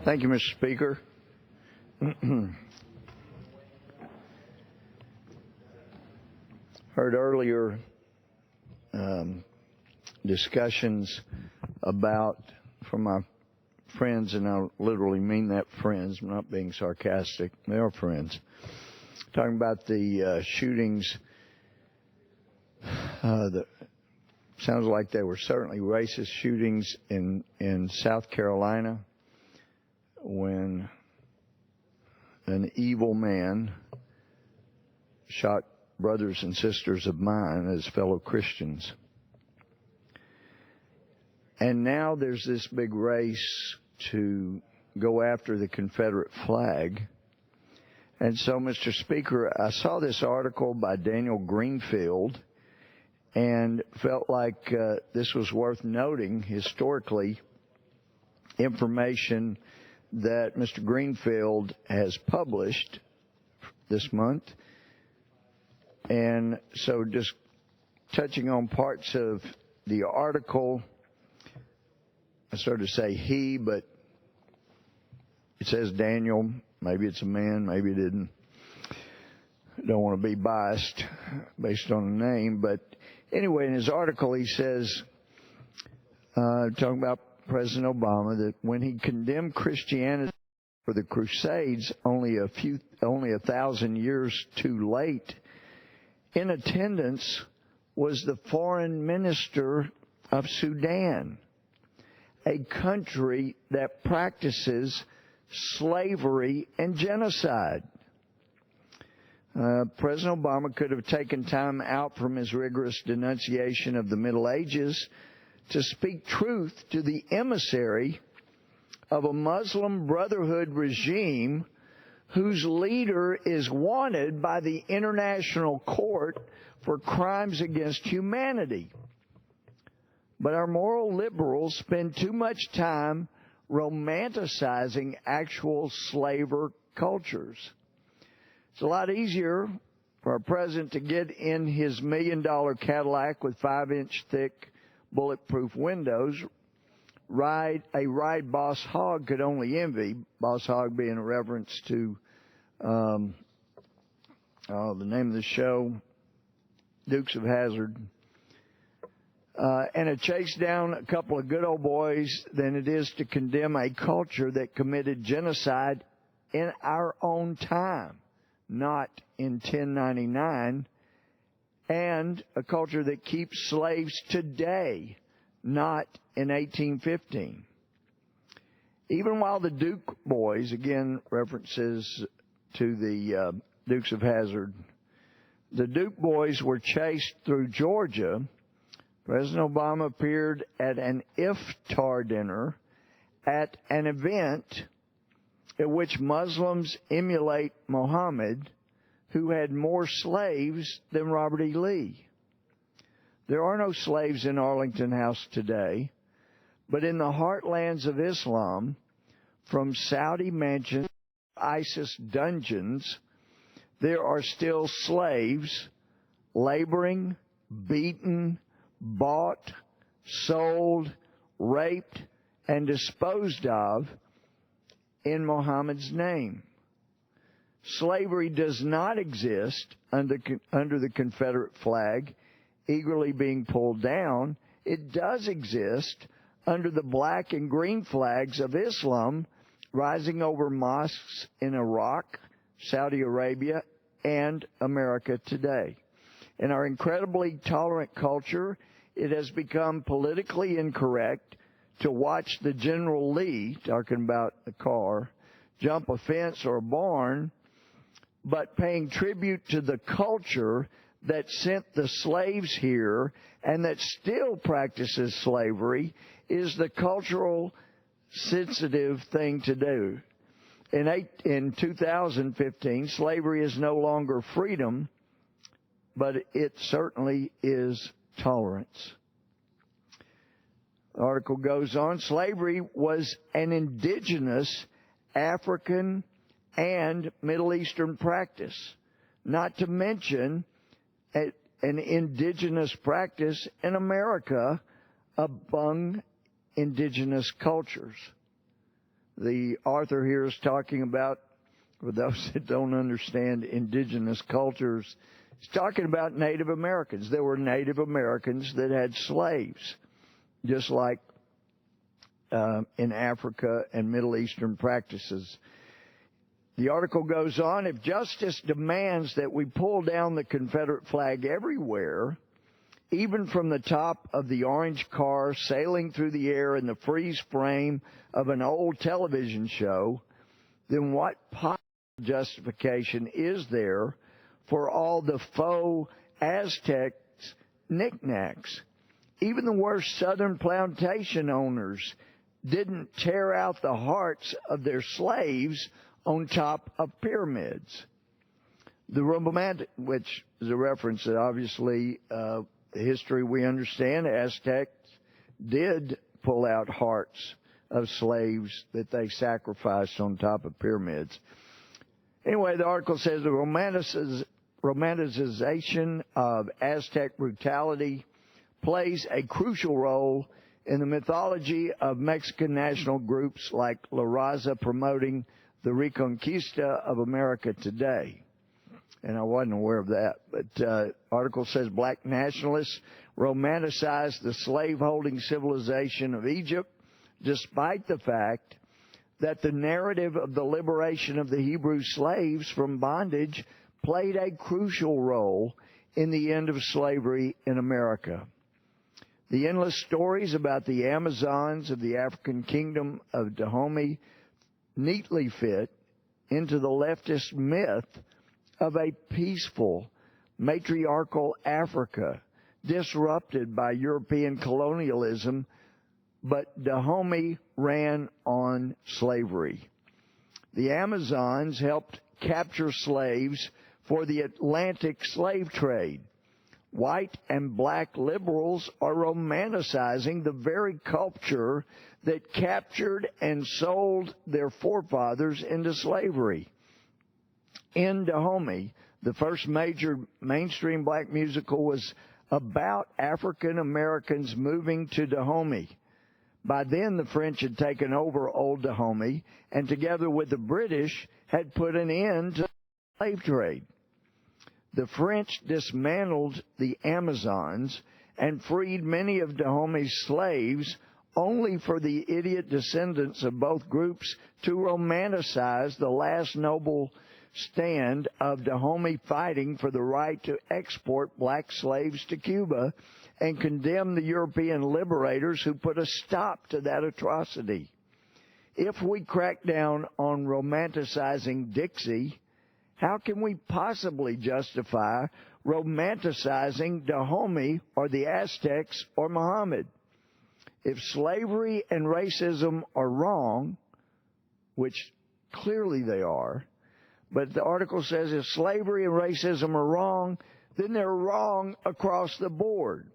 Thank you, Mr. Speaker. Heard earlier discussions about, from my friends, and I literally mean that friends, I'm not being sarcastic, they are friends, talking about the shootings. Sounds like they were certainly racist shootings in South Carolina when an evil man shot brothers and sisters of mine as fellow Christians. And now there's this big race to go after the Confederate flag. And so, Mr. Speaker, I saw this article by Daniel Greenfield and felt like this was worth noting historically, information that Mr. Greenfield has published this month. And so just touching on parts of the article, I started to say he, but it says Daniel. Maybe it's a man, maybe it didn't. I don't want to be biased based on the name, but anyway, in his article he says, talking about President Obama, that when he condemned Christianity for the Crusades only 1,000 years too late, in attendance was the foreign minister of Sudan, a country that practices slavery and genocide. President Obama could have taken time out from his rigorous denunciation of the Middle Ages to speak truth to the emissary of a Muslim Brotherhood regime whose leader is wanted by the International Court for crimes against humanity. But our moral liberals spend too much time romanticizing actual slaver cultures. It's a lot easier for our president to get in his $1 million Cadillac with 5-inch thick bulletproof windows, ride Boss Hogg could only envy, Boss Hogg being a reference to the name of the show, Dukes of Hazzard, and to chase down a couple of good old boys than it is to condemn a culture that committed genocide in our own time, not in 1099, and a culture that keeps slaves today, not in 1815. Even while the Duke boys, again references to the Dukes of Hazzard, the Duke boys were chased through Georgia, President Obama appeared at an iftar dinner at an event at which Muslims emulate Muhammad, who had more slaves than Robert E. Lee. There are no slaves in Arlington House today, but in the heartlands of Islam, from Saudi mansions to ISIS dungeons, there are still slaves laboring, beaten, bought, sold, raped, and disposed of in Muhammad's name. Slavery does not exist under the Confederate flag eagerly being pulled down. It does exist under the black and green flags of Islam rising over mosques in Iraq, Saudi Arabia, and America today. In our incredibly tolerant culture, it has become politically incorrect to watch the General Lee, talking about a car, jump a fence or a barn, but paying tribute to the culture that sent the slaves here and that still practices slavery is the cultural sensitive thing to do. In 2015, slavery is no longer freedom, but it certainly is tolerance. The article goes on, slavery was an indigenous African and Middle Eastern practice, not to mention an indigenous practice in America among indigenous cultures. The author here is talking about, for those that don't understand indigenous cultures, he's talking about Native Americans. There were Native Americans that had slaves, just like in Africa and Middle Eastern practices. The article goes on, if justice demands that we pull down the Confederate flag everywhere, even from the top of the orange car sailing through the air in the freeze frame of an old television show, then what possible justification is there for all the faux Aztec knickknacks? Even the worst southern plantation owners didn't tear out the hearts of their slaves on top of pyramids. The romantic, which is a reference that obviously the history we understand, Aztecs did pull out hearts of slaves that they sacrificed on top of pyramids. Anyway, the article says the romanticization of Aztec brutality plays a crucial role in the mythology of Mexican national groups like La Raza promoting the Reconquista of America today. And I wasn't aware of that. But article says black nationalists romanticized the slave-holding civilization of Egypt, despite the fact that the narrative of the liberation of the Hebrew slaves from bondage played a crucial role in the end of slavery in America. The endless stories about the Amazons of the African kingdom of Dahomey neatly fit into the leftist myth of a peaceful, matriarchal Africa disrupted by European colonialism, but Dahomey ran on slavery. The Amazons helped capture slaves for the Atlantic slave trade. White and black liberals are romanticizing the very culture that captured and sold their forefathers into slavery. In Dahomey, the first major mainstream black musical was about African Americans moving to Dahomey. By then, the French had taken over old Dahomey and together with the British had put an end to the slave trade. The French dismantled the Amazons and freed many of Dahomey's slaves, only for the idiot descendants of both groups to romanticize the last noble stand of Dahomey fighting for the right to export black slaves to Cuba and condemn the European liberators who put a stop to that atrocity. If we crack down on romanticizing Dixie, how can we possibly justify romanticizing Dahomey or the Aztecs or Muhammad? If slavery and racism are wrong, which clearly they are, but the article says if slavery and racism are wrong, then they're wrong across the board.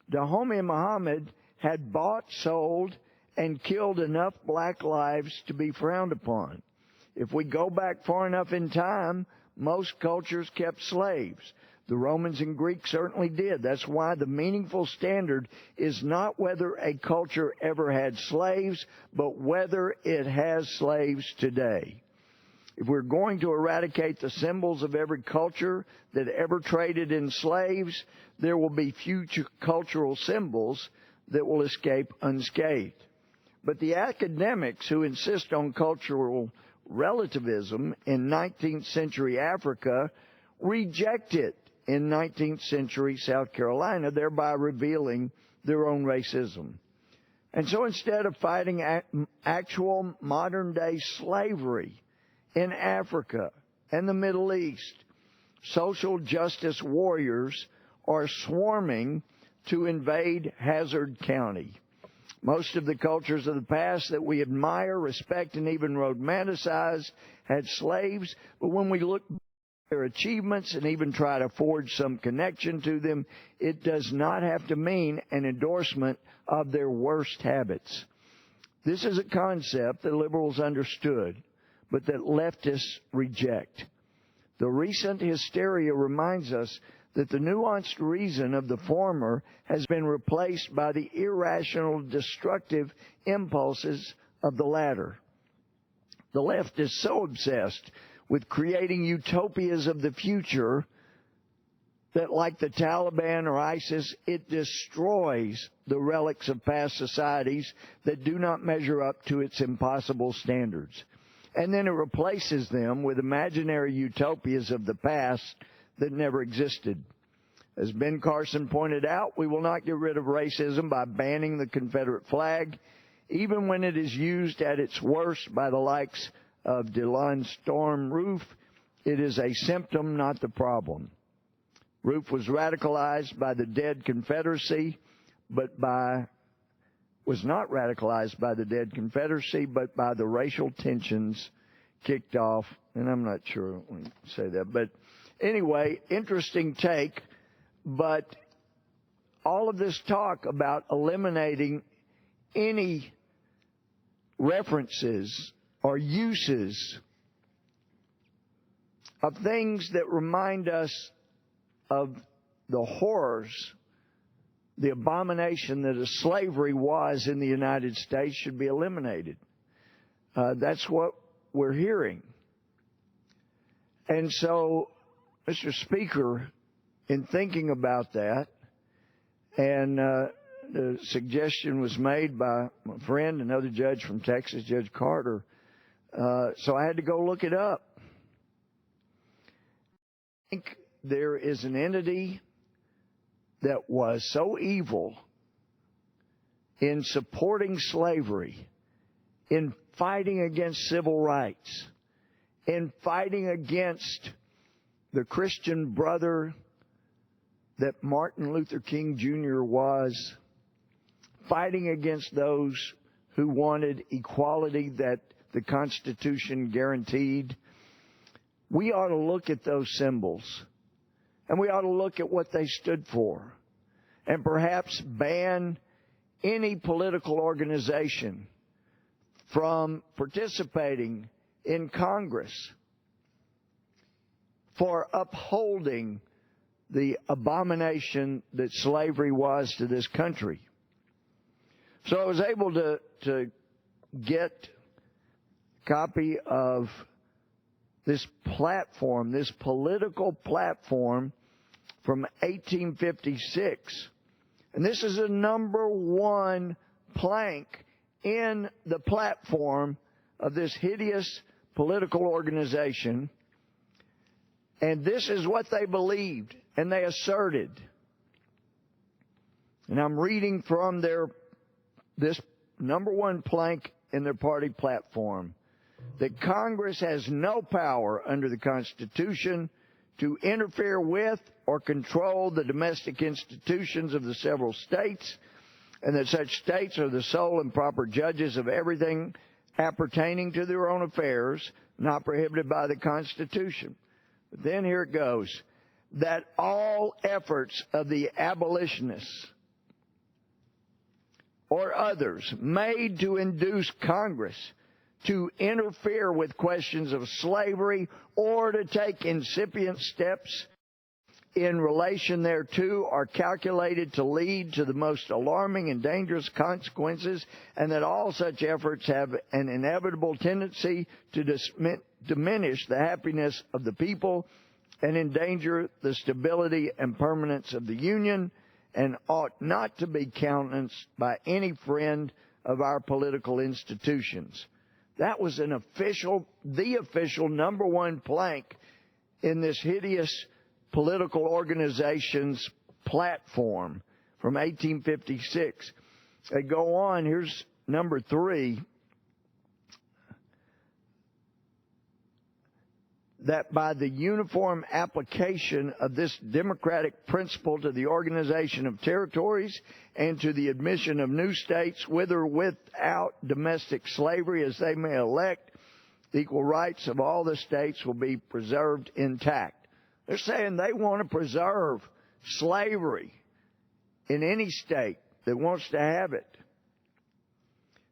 Dahomey and Muhammad had bought, sold, and killed enough black lives to be frowned upon. If we go back far enough in time, most cultures kept slaves. The Romans and Greeks certainly did. That's why the meaningful standard is not whether a culture ever had slaves, but whether it has slaves today. If we're going to eradicate the symbols of every culture that ever traded in slaves, there will be future cultural symbols that will escape unscathed. But the academics who insist on cultural relativism in 19th century Africa reject it in 19th century South Carolina, thereby revealing their own racism. And so instead of fighting actual modern-day slavery in Africa and the Middle East, social justice warriors are swarming to invade Hazard County. Most of the cultures of the past that we admire, respect, and even romanticize had slaves, but when we look at their achievements and even try to forge some connection to them, it does not have to mean an endorsement of their worst habits. This is a concept that liberals understood, but that leftists reject. The recent hysteria reminds us that the nuanced reason of the former has been replaced by the irrational, destructive impulses of the latter. The left is so obsessed with creating utopias of the future that, like the Taliban or ISIS, it destroys the relics of past societies that do not measure up to its impossible standards. And then it replaces them with imaginary utopias of the past that never existed. As Ben Carson pointed out, we will not get rid of racism by banning the Confederate flag, even when it is used at its worst by the likes of Delon Storm Roof. It is a symptom, not the problem. Roof was radicalized by the dead Confederacy, but was not radicalized by the dead Confederacy, but by the racial tensions kicked off. And I'm not sure when you say that, but anyway, interesting take. But all of this talk about eliminating any references or uses of things that remind us of the horrors, the abomination that slavery was in the United States should be eliminated. That's what we're hearing. And so, Mr. Speaker, in thinking about that, and the suggestion was made by my friend, another judge from Texas, Judge Carter, so I had to go look it up. I think there is an entity that was so evil in supporting slavery, in fighting against civil rights, in fighting against the Christian brother that Martin Luther King Jr. was, fighting against those who wanted equality that the Constitution guaranteed. We ought to look at those symbols, and we ought to look at what they stood for, and perhaps ban any political organization from participating in Congress for upholding the abomination that slavery was to this country. So I was able to get a copy of this platform, this political platform from 1856. And this is a number one plank in the platform of this hideous political organization. And this is what they believed and they asserted. And I'm reading from this number one plank in their party platform, that Congress has no power under the Constitution to interfere with or control the domestic institutions of the several states, and that such states are the sole and proper judges of everything appertaining to their own affairs, not prohibited by the Constitution. But then here it goes, that all efforts of the abolitionists or others made to induce Congress to interfere with questions of slavery or to take incipient steps in relation thereto are calculated to lead to the most alarming and dangerous consequences, and that all such efforts have an inevitable tendency to diminish the happiness of the people and endanger the stability and permanence of the Union, and ought not to be countenanced by any friend of our political institutions. That was the official number one plank in this hideous political organization's platform from 1856. They go on, here's number 3, that by the uniform application of this democratic principle to the organization of territories and to the admission of new states with or without domestic slavery as they may elect, the equal rights of all the states will be preserved intact. They're saying they want to preserve slavery in any state that wants to have it.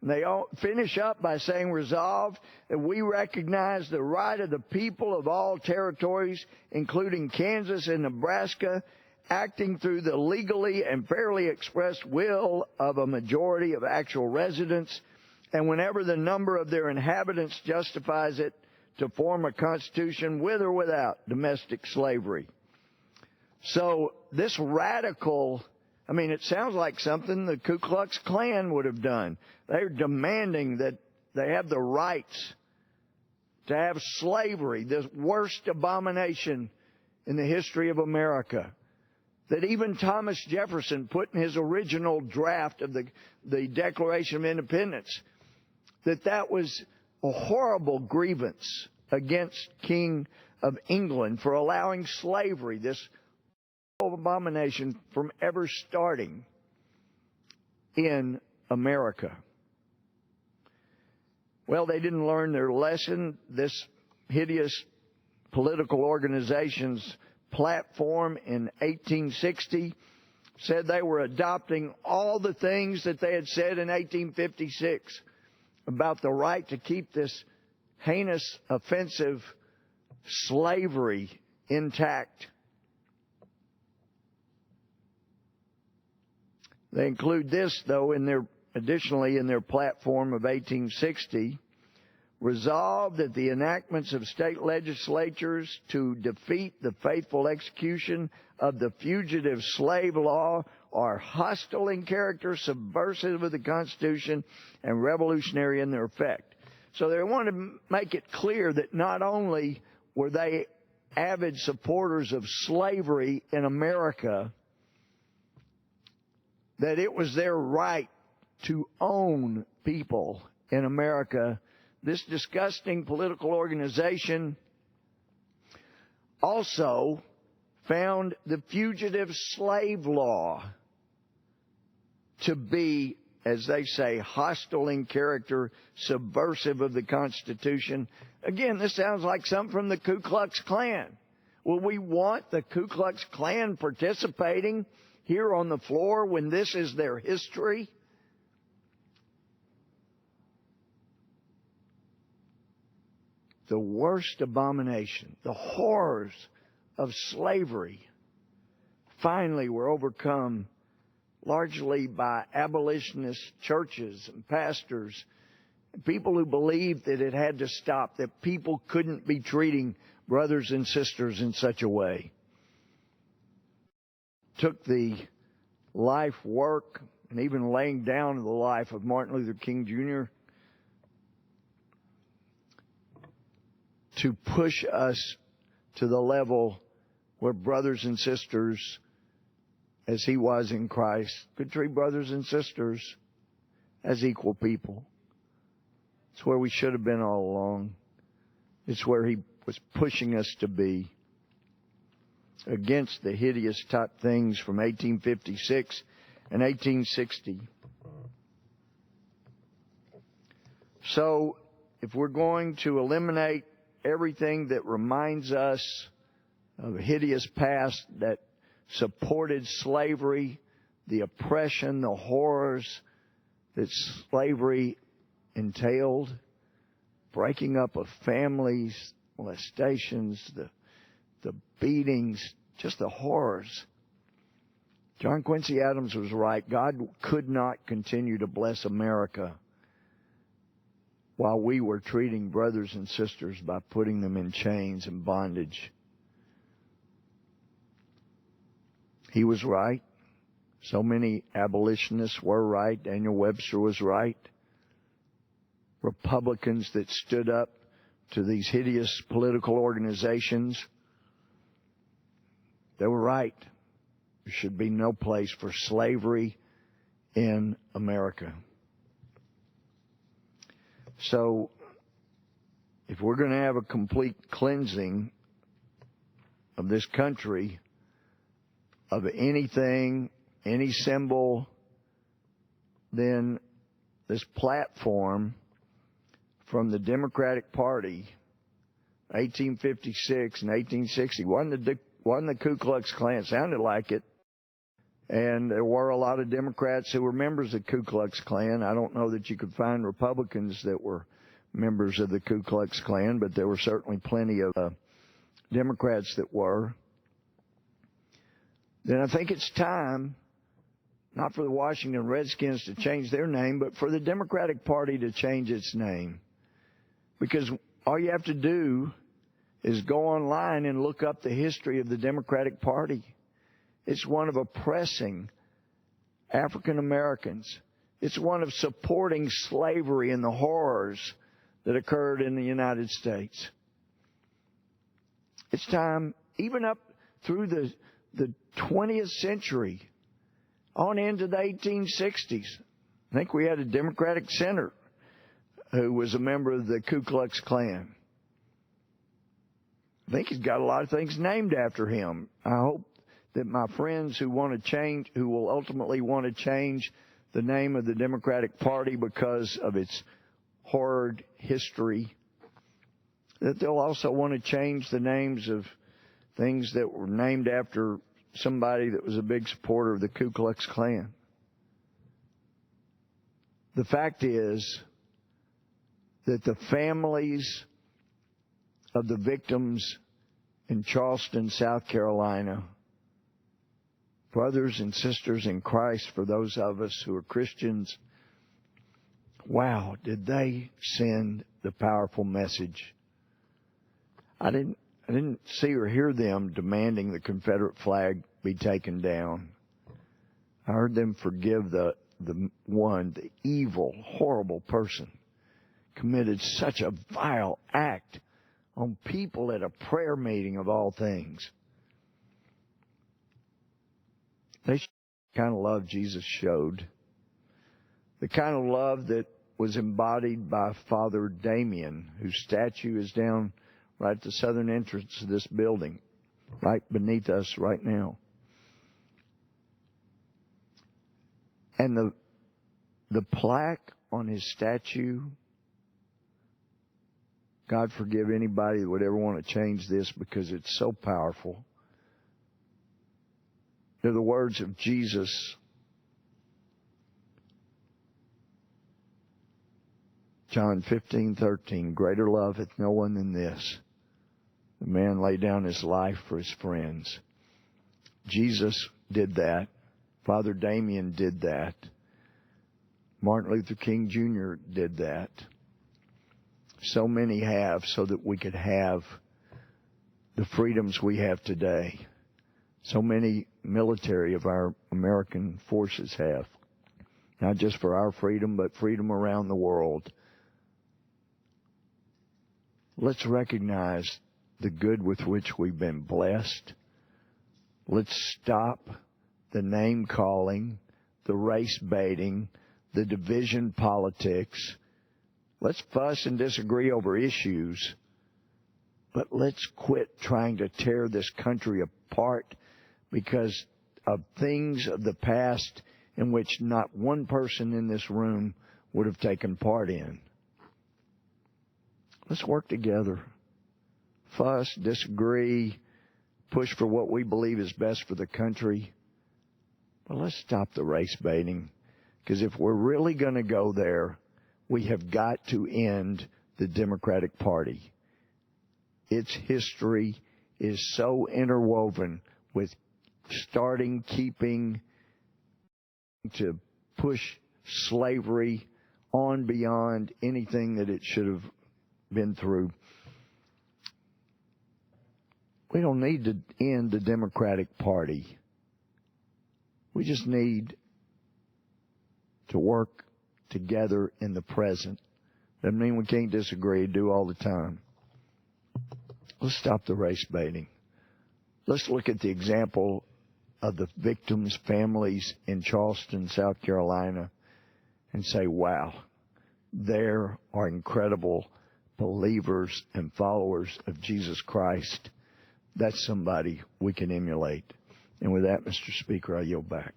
And they all finish up by saying, resolved that we recognize the right of the people of all territories, including Kansas and Nebraska, acting through the legally and fairly expressed will of a majority of actual residents, and whenever the number of their inhabitants justifies it, to form a constitution with or without domestic slavery. So this radical, it sounds like something the Ku Klux Klan would have done. They're demanding that they have the rights to have slavery, the worst abomination in the history of America, that even Thomas Jefferson put in his original draft of the Declaration of Independence, that was a horrible grievance against King of England for allowing slavery, this abomination, from ever starting in America. Well, they didn't learn their lesson. This hideous political organization's platform in 1860 said they were adopting all the things that they had said in 1856 about the right to keep this heinous, offensive slavery intact. They include this, though, additionally in their platform of 1860, resolved that the enactments of state legislatures to defeat the faithful execution of the fugitive slave law are hostile in character, subversive of the Constitution, and revolutionary in their effect. So they want to make it clear that not only were they avid supporters of slavery in America, that it was their right to own people in America. This disgusting political organization also found the fugitive slave law to be, as they say, hostile in character, subversive of the Constitution. Again, this sounds like something from the Ku Klux Klan. Will we want the Ku Klux Klan participating here on the floor when this is their history? The worst abomination, the horrors of slavery, finally were overcome largely by abolitionist churches and pastors, and people who believed that it had to stop, that people couldn't be treating brothers and sisters in such a way. Took the life, work, and even laying down of the life of Martin Luther King Jr. to push us to the level where brothers and sisters, as he was in Christ, could treat brothers and sisters as equal people. It's where we should have been all along. It's where he was pushing us to be, against the hideous type things from 1856 and 1860. So, if we're going to eliminate everything that reminds us of a hideous past that supported slavery, the oppression, the horrors that slavery entailed, breaking up of families, molestations, the beatings, just the horrors. John Quincy Adams was right. God could not continue to bless America while we were treating brothers and sisters by putting them in chains and bondage. He was right. So many abolitionists were right. Daniel Webster was right. Republicans that stood up to these hideous political organizations, they were right. There should be no place for slavery in America. So, if we're going to have a complete cleansing of this country of anything, any symbol, then this platform from the Democratic Party, 1856 and 1860, wasn't the Ku Klux Klan. Sounded like it. And there were a lot of Democrats who were members of the Ku Klux Klan. I don't know that you could find Republicans that were members of the Ku Klux Klan, but there were certainly plenty of Democrats that were. Then I think it's time not for the Washington Redskins to change their name, but for the Democratic Party to change its name. Because all you have to do is go online and look up the history of the Democratic Party. It's one of oppressing African Americans. It's one of supporting slavery and the horrors that occurred in the United States. It's time, even up through the 20th century, on into the 1860s. I think we had a Democratic senator who was a member of the Ku Klux Klan. I think he's got a lot of things named after him. I hope that my friends who want to change, who will ultimately want to change the name of the Democratic Party because of its horrid history, that they'll also want to change the names of things that were named after somebody that was a big supporter of the Ku Klux Klan. The fact is that the families of the victims in Charleston, South Carolina, brothers and sisters in Christ, for those of us who are Christians, wow, did they send the powerful message. I didn't see or hear them demanding the Confederate flag be taken down. I heard them forgive the evil, horrible person committed such a vile act on people at a prayer meeting of all things. They kind of love Jesus showed. The kind of love that was embodied by Father Damien, whose statue is down right at the southern entrance of this building, right beneath us right now. And the plaque on his statue, God forgive anybody that would ever want to change this because it's so powerful. They're the words of Jesus. John 15:13, greater love hath no one than this, the man laid down his life for his friends. Jesus did that. Father Damien did that. Martin Luther King Jr. did that. So many have, so that we could have the freedoms we have today. So many military of our American forces have. Not just for our freedom, but freedom around the world. Let's recognize the good with which we've been blessed. Let's stop the name calling, the race baiting, the division politics. Let's fuss and disagree over issues, but let's quit trying to tear this country apart because of things of the past in which not one person in this room would have taken part in. Let's work together. Fuss, disagree, push for what we believe is best for the country. But let's stop the race baiting, because if we're really going to go there, we have got to end the Democratic Party. Its history is so interwoven with starting, keeping, to push slavery on beyond anything that it should have been through. We don't need to end the Democratic Party. We just need to work together in the present. Doesn't mean we can't disagree, do all the time. Let's stop the race baiting. Let's look at the example of the victims' families in Charleston, South Carolina, and say, wow, there are incredible believers and followers of Jesus Christ. That's somebody we can emulate. And with that, Mr. Speaker, I yield back.